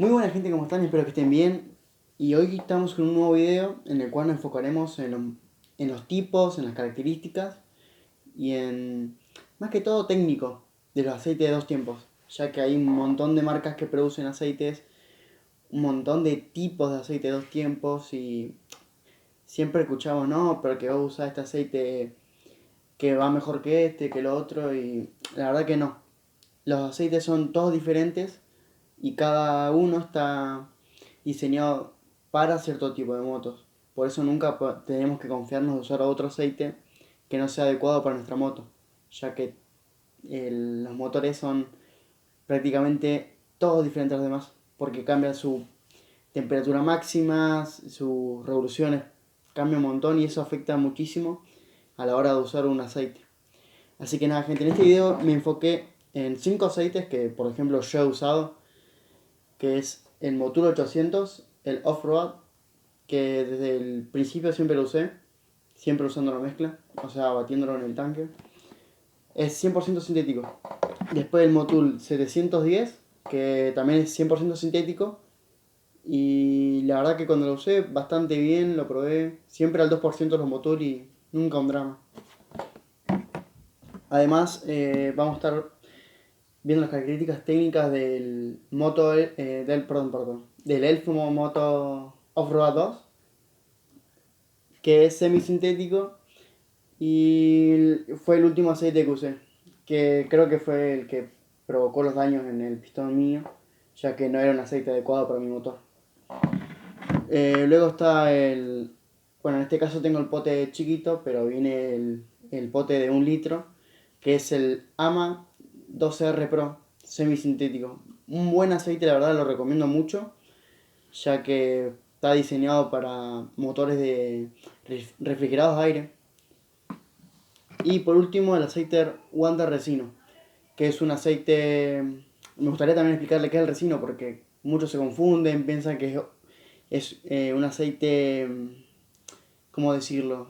Muy buena gente, ¿cómo están? Espero que estén bien. Y hoy estamos con un nuevo video en el cual nos enfocaremos en los tipos, en las características y en, más que todo, técnico de los aceites de dos tiempos. Ya que hay un montón de marcas que producen aceites, un montón de tipos de aceite de dos tiempos y siempre escuchamos, no, pero que vos usás este aceite que va mejor que este, que lo otro y la verdad que no. Los aceites son todos diferentes y cada uno está diseñado para cierto tipo de motos. Por eso nunca tenemos que confiarnos de usar otro aceite que no sea adecuado para nuestra moto, ya que los motores son prácticamente todos diferentes a los demás, porque cambian su temperatura máxima, sus revoluciones, cambia un montón y eso afecta muchísimo a la hora de usar un aceite. Así que nada, gente, en este video me enfoqué en 5 aceites que, por ejemplo, yo he usado, que es el Motul 800, el Off-Road, que desde el principio siempre lo usé, siempre usando la mezcla, o sea, batiéndolo en el tanque. Es 100% sintético. Después el Motul 710, que también es 100% sintético. Y la verdad que cuando lo usé bastante bien, lo probé, siempre al 2% los Motul y nunca un drama. Además, vamos a estar viendo las características técnicas del Moto, del Elfumo Moto Off-Road 2, que es semisintético y fue el último aceite que usé, que creo que fue el que provocó los daños en el pistón mío, ya que no era un aceite adecuado para mi motor. Luego está bueno, en este caso tengo el pote chiquito, pero viene el pote de 1 litro, que es el AMA 12R Pro semisintético. Un buen aceite, la verdad, lo recomiendo mucho, ya que está diseñado para motores de refrigerados de aire. Y por último, el aceite Wanda Resino, que es un aceite. Me gustaría también explicarle qué es el resino, porque muchos se confunden, piensan que es un aceite, ¿cómo decirlo?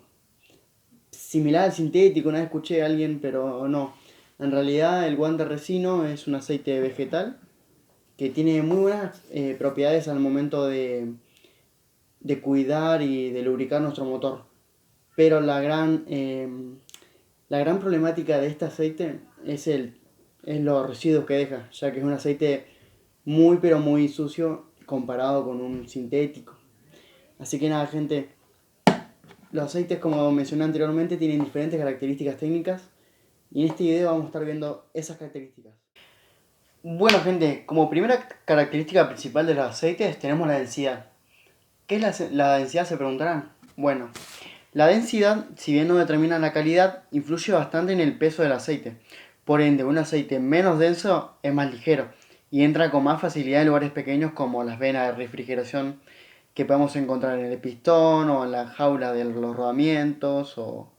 Similar al sintético, una vez escuché a alguien, pero no. En realidad, el Wanda Resino es un aceite vegetal que tiene muy buenas propiedades al momento de cuidar y de lubricar nuestro motor. Pero la gran problemática de este aceite es los residuos que deja, ya que es un aceite muy pero muy sucio comparado con un sintético. Así que nada, gente, los aceites, como mencioné anteriormente, tienen diferentes características técnicas y en este video vamos a estar viendo esas características. Bueno, gente, como primera característica principal de los aceites tenemos la densidad. ¿Qué es la densidad? Se preguntarán. Bueno, la densidad, si bien no determina la calidad, influye bastante en el peso del aceite. Por ende, un aceite menos denso es más ligero y entra con más facilidad en lugares pequeños como las venas de refrigeración que podemos encontrar en el pistón o en la jaula de los rodamientos o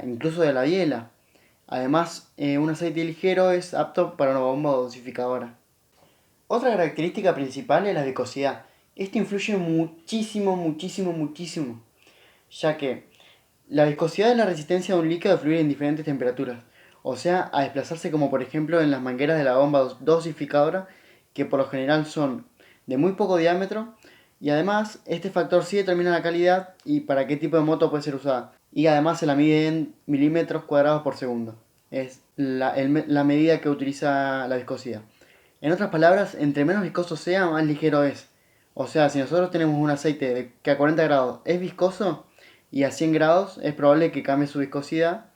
incluso de la biela. Además, un aceite ligero es apto para una bomba dosificadora. Otra característica principal es la viscosidad. Esto influye muchísimo, muchísimo, muchísimo, ya que la viscosidad es la resistencia de un líquido a fluir en diferentes temperaturas, o sea, a desplazarse, como por ejemplo en las mangueras de la bomba dosificadora, que por lo general son de muy poco diámetro, y además este factor sí determina la calidad y para qué tipo de moto puede ser usada, y además se la mide en milímetros cuadrados por segundo, es la medida que utiliza la viscosidad. En otras palabras, entre menos viscoso sea, más ligero es. O sea, si nosotros tenemos un aceite que a 40 grados es viscoso y a 100 grados es probable que cambie su viscosidad,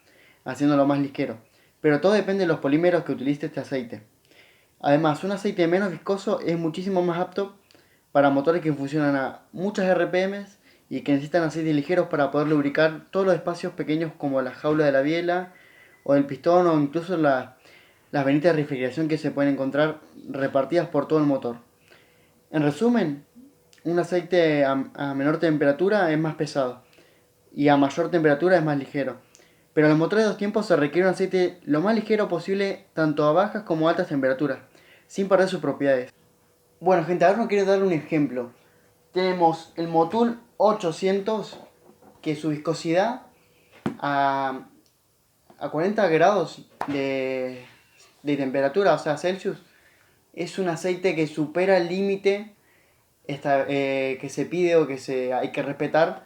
haciéndolo más ligero. Pero todo depende de los polímeros que utilice este aceite. Además, un aceite menos viscoso es muchísimo más apto para motores que funcionan a muchas RPMs y que necesitan aceites ligeros para poder lubricar todos los espacios pequeños como la jaula de la biela o el pistón o incluso las venitas de refrigeración que se pueden encontrar repartidas por todo el motor. En resumen, un aceite a menor temperatura es más pesado y a mayor temperatura es más ligero. Pero en los motores de dos tiempos se requiere un aceite lo más ligero posible tanto a bajas como a altas temperaturas, sin perder sus propiedades. Bueno, gente, ahora no quiero darle un ejemplo. Tenemos el Motul 800, que su viscosidad a, a 40 grados de temperatura, o sea, Celsius, es un aceite que supera el límite que se pide o hay que respetar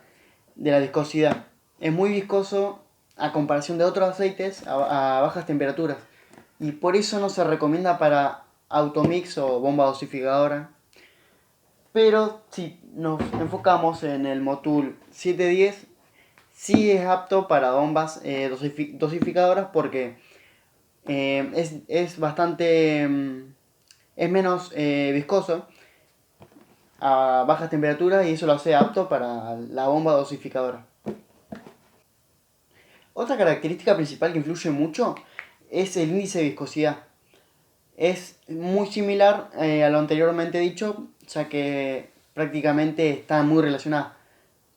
de la viscosidad. Es muy viscoso a comparación de otros aceites a bajas temperaturas. Y por eso no se recomienda para automix o bomba dosificadora. Pero si nos enfocamos en el Motul 710, sí es apto para bombas dosificadoras porque es bastante... es menos viscoso a bajas temperaturas y eso lo hace apto para la bomba dosificadora. Otra característica principal que influye mucho es el índice de viscosidad. Es muy similar a lo anteriormente dicho, ya que prácticamente está muy relacionada.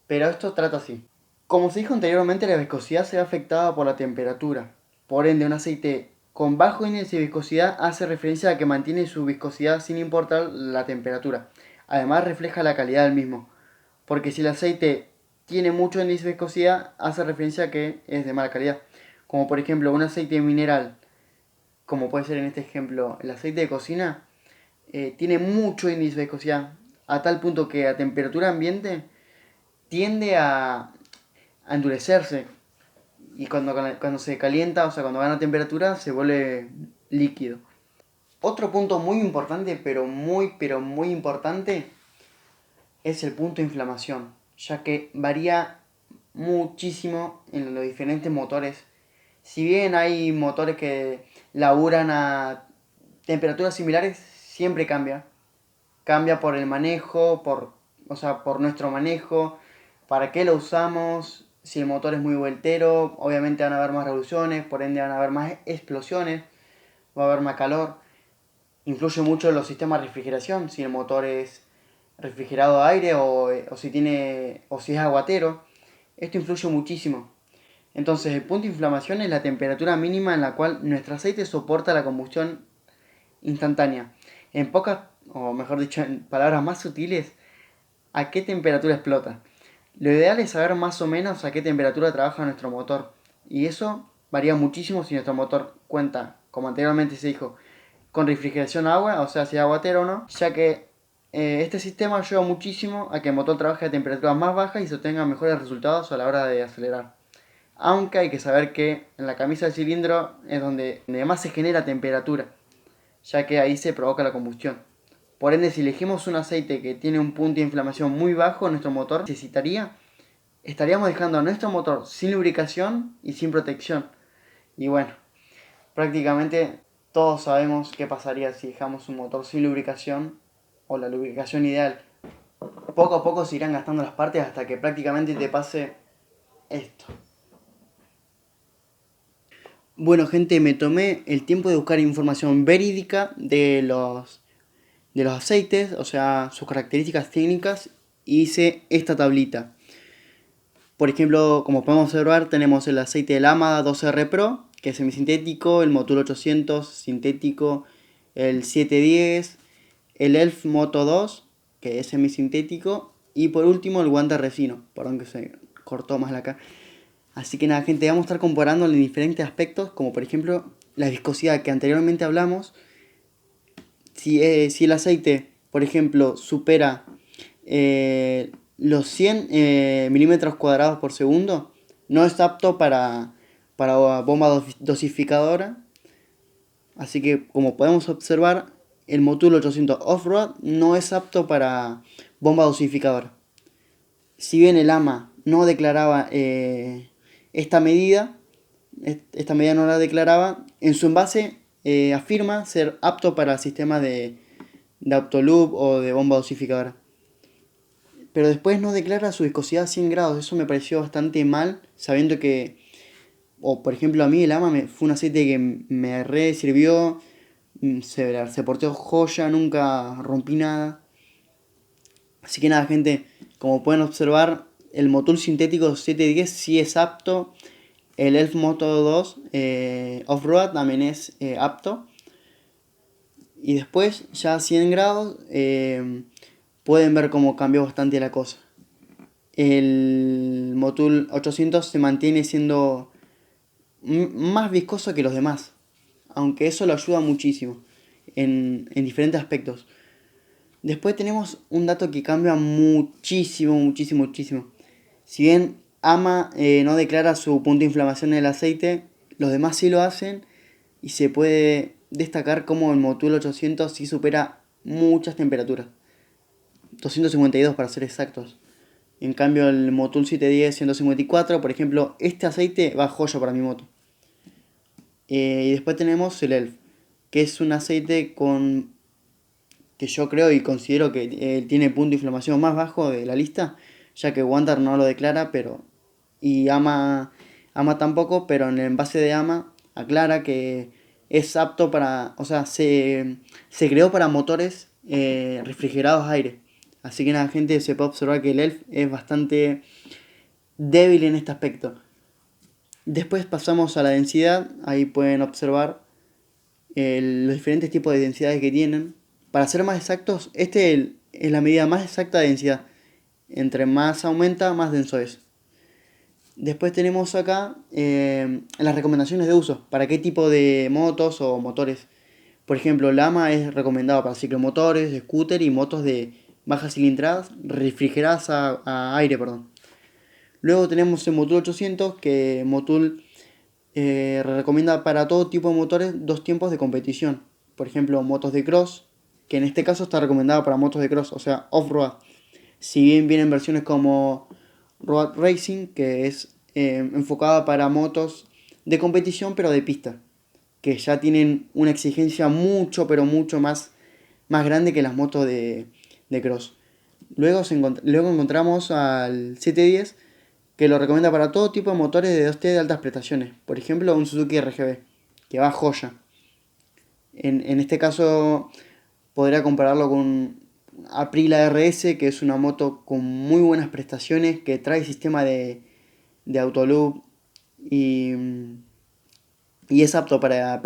Pero esto trata así. Como se dijo anteriormente, la viscosidad se ve afectada por la temperatura. Por ende, un aceite con bajo índice de viscosidad hace referencia a que mantiene su viscosidad sin importar la temperatura. Además, refleja la calidad del mismo. Porque si el aceite tiene mucho índice de viscosidad, hace referencia a que es de mala calidad. Como por ejemplo, un aceite mineral, como puede ser en este ejemplo el aceite de cocina, tiene mucho índice de viscosidad, a tal punto que a temperatura ambiente tiende a endurecerse. Y cuando se calienta, o sea, cuando gana temperatura, se vuelve líquido. Otro punto muy importante, pero muy importante, es el punto de inflamación, ya que varía muchísimo en los diferentes motores. Si bien hay motores que laburan a temperaturas similares, siempre cambia. Cambia por el manejo, por nuestro manejo, para qué lo usamos, si el motor es muy vueltero, obviamente van a haber más revoluciones, por ende van a haber más explosiones, va a haber más calor. Influye mucho los sistemas de refrigeración, si el motor es refrigerado a aire o si es aguatero. Esto influye muchísimo. Entonces, el punto de inflamación es la temperatura mínima en la cual nuestro aceite soporta la combustión instantánea. En pocas, o mejor dicho, en palabras más sutiles, ¿a qué temperatura explota? Lo ideal es saber más o menos a qué temperatura trabaja nuestro motor. Y eso varía muchísimo si nuestro motor cuenta, como anteriormente se dijo, con refrigeración a agua, o sea, si es aguatero o no, ya que este sistema ayuda muchísimo a que el motor trabaje a temperaturas más bajas y se obtengan mejores resultados a la hora de acelerar. Aunque hay que saber que en la camisa del cilindro es donde más se genera temperatura, ya que ahí se provoca la combustión. Por ende, si elegimos un aceite que tiene un punto de inflamación muy bajo, nuestro motor estaríamos dejando a nuestro motor sin lubricación y sin protección. Y bueno, prácticamente todos sabemos qué pasaría si dejamos un motor sin lubricación o la lubricación ideal. Poco a poco se irán gastando las partes hasta que prácticamente te pase esto. Bueno, gente, me tomé el tiempo de buscar información verídica de los aceites, o sea, sus características técnicas, y hice esta tablita. Por ejemplo, como podemos observar, tenemos el aceite del Lama 2R Pro, que es semisintético, el Motul 800 sintético, el 710, el Elf Moto 2, que es semisintético, y por último el guante resino, perdón que se cortó más la acá. Así que nada, gente, vamos a estar comparando en diferentes aspectos, como por ejemplo la viscosidad que anteriormente hablamos. Si el aceite, por ejemplo, supera los 100 milímetros cuadrados por segundo, no es apto para bomba dosificadora. Así que, como podemos observar, el Motul 800 Off-Road no es apto para bomba dosificadora. Si bien el AMA no declaraba esta medida no la declaraba, en su envase afirma ser apto para sistemas de Autolube o de bomba dosificadora. Pero después no declara su viscosidad a 100 grados. Eso me pareció bastante mal, sabiendo que, o por ejemplo a mí el AMA fue un aceite que me re sirvió, se portó joya, nunca rompí nada. Así que nada, gente, como pueden observar, el Motul sintético 710 sí es apto. El Elf Moto 2 Off-Road también es apto. Y después, ya a 100 grados, pueden ver cómo cambió bastante la cosa. El Motul 800 se mantiene siendo más viscoso que los demás, aunque eso lo ayuda muchísimo. en diferentes aspectos. Después tenemos un dato que cambia muchísimo, muchísimo, muchísimo. Si bien AMA no declara su punto de inflamación en el aceite, los demás sí lo hacen y se puede destacar como el Motul 800 sí supera muchas temperaturas. 252 para ser exactos. En cambio el Motul 710 154, por ejemplo, este aceite va joya para mi moto. Y después tenemos el ELF, que es un aceite que yo creo y considero que tiene punto de inflamación más bajo de la lista, ya que Wander no lo declara, y Ama tampoco, pero en el envase de Ama aclara que es apto para, o sea, se creó para motores refrigerados a aire. Así que nada, gente, se puede observar que el ELF es bastante débil en este aspecto. Después pasamos a la densidad, ahí pueden observar los diferentes tipos de densidades que tienen. Para ser más exactos, es la medida más exacta de densidad. Entre más aumenta, más denso es. Después tenemos acá las recomendaciones de uso. Para qué tipo de motos o motores. Por ejemplo, el AMA es recomendado para ciclomotores, scooter y motos de bajas cilindradas refrigeradas a aire, perdón. Luego tenemos el Motul 800, que Motul recomienda para todo tipo de motores dos tiempos de competición. Por ejemplo, motos de cross, que en este caso está recomendado para motos de cross, o sea, off-road. Si bien vienen versiones como Road Racing, que es enfocada para motos de competición pero de pista, que ya tienen una exigencia mucho pero mucho más grande que las motos de cross. Luego encontramos al 710, que lo recomienda para todo tipo de motores de 2T de altas prestaciones. Por ejemplo, un Suzuki RGB, que va joya. En este caso podría compararlo con Aprilia RS, que es una moto con muy buenas prestaciones, que trae sistema de autoloop y, y es apto para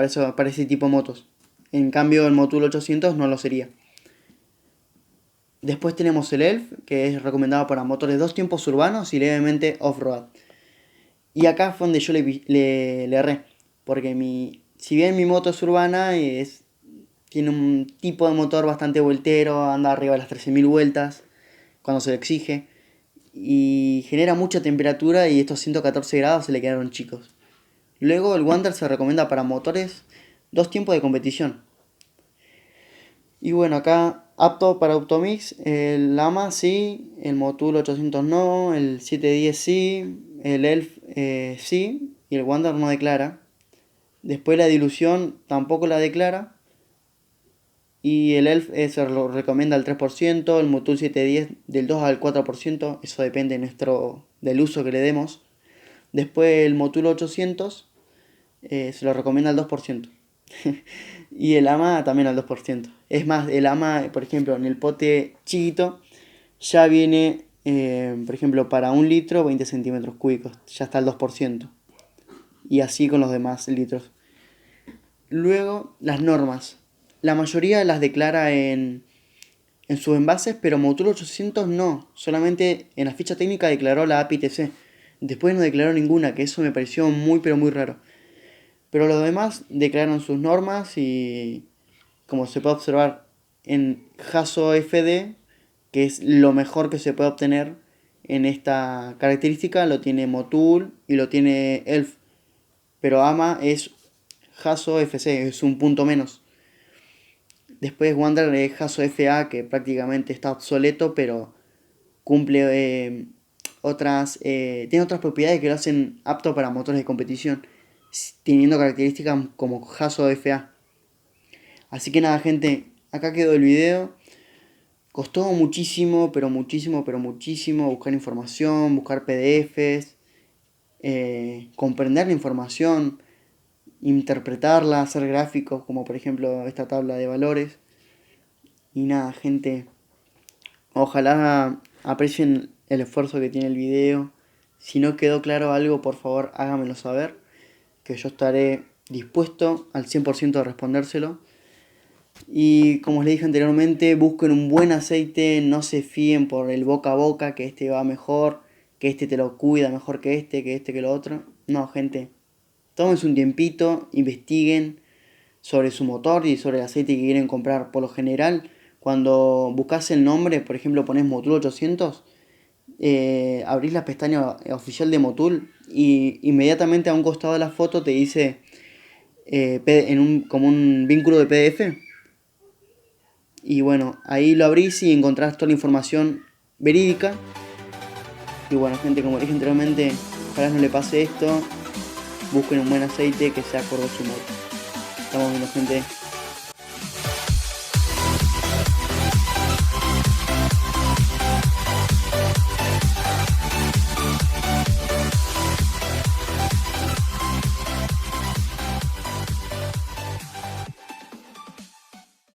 ese tipo de motos. En cambio, el Motul 800 no lo sería. Después tenemos el ELF, que es recomendado para motores dos tiempos urbanos y levemente off-road. Y acá fue donde yo le erré. Porque si bien mi moto es urbana, tiene un tipo de motor bastante voltero, anda arriba de las 13.000 vueltas cuando se le exige. Y genera mucha temperatura y estos 114 grados se le quedaron chicos. Luego el Wander se recomienda para motores dos tiempos de competición. Y bueno, acá apto para Automix, el Lama sí, el Motul 800 no, el 710 sí, el ELF sí, y el Wander no declara. Después la dilución tampoco la declara. Y el ELF se lo recomienda al 3%, el Motul 710 del 2 al 4%, eso depende del uso que le demos. Después el Motul 800 se lo recomienda al 2%. Y el AMA también al 2%. Es más, el AMA, por ejemplo, en el pote chiquito ya viene, por ejemplo, para 1 litro 20 centímetros cúbicos. Ya está al 2%. Y así con los demás litros. Luego, las normas. La mayoría las declara en sus envases, pero Motul 800 no. Solamente en la ficha técnica declaró la API-TC. Después no declaró ninguna, que eso me pareció muy pero muy raro. Pero los demás declararon sus normas y, como se puede observar en Haso FD, que es lo mejor que se puede obtener en esta característica, lo tiene Motul y lo tiene ELF. Pero AMA es Haso FC, es un punto menos. Después Wander es Haso FA, que prácticamente está obsoleto, pero cumple tiene otras propiedades que lo hacen apto para motores de competición, teniendo características como Haso FA. Así que nada, gente, acá quedó el video. Costó muchísimo, pero muchísimo, pero muchísimo buscar información, buscar PDFs, comprender la información, interpretarla, hacer gráficos, como por ejemplo esta tabla de valores. Y nada, gente, ojalá aprecien el esfuerzo que tiene el video. Si no quedó claro algo, por favor háganmelo saber, que yo estaré dispuesto al 100% a respondérselo. Y como les dije anteriormente, busquen un buen aceite, no se fíen por el boca a boca, que este va mejor, que este te lo cuida mejor que este que lo otro. No, gente, tómense un tiempito, investiguen, sobre su motor y sobre el aceite que quieren comprar. Por lo general, cuando buscas el nombre, por ejemplo, pones Motul 800, abrís la pestaña oficial de Motul y inmediatamente a un costado de la foto te dice como un vínculo de PDF. Y bueno, ahí lo abrís y encontrás toda la información verídica. Y bueno, gente, como dije anteriormente, ojalá no le pase esto. Busquen un buen aceite que sea acorde a su moto. Estamos viendo, gente.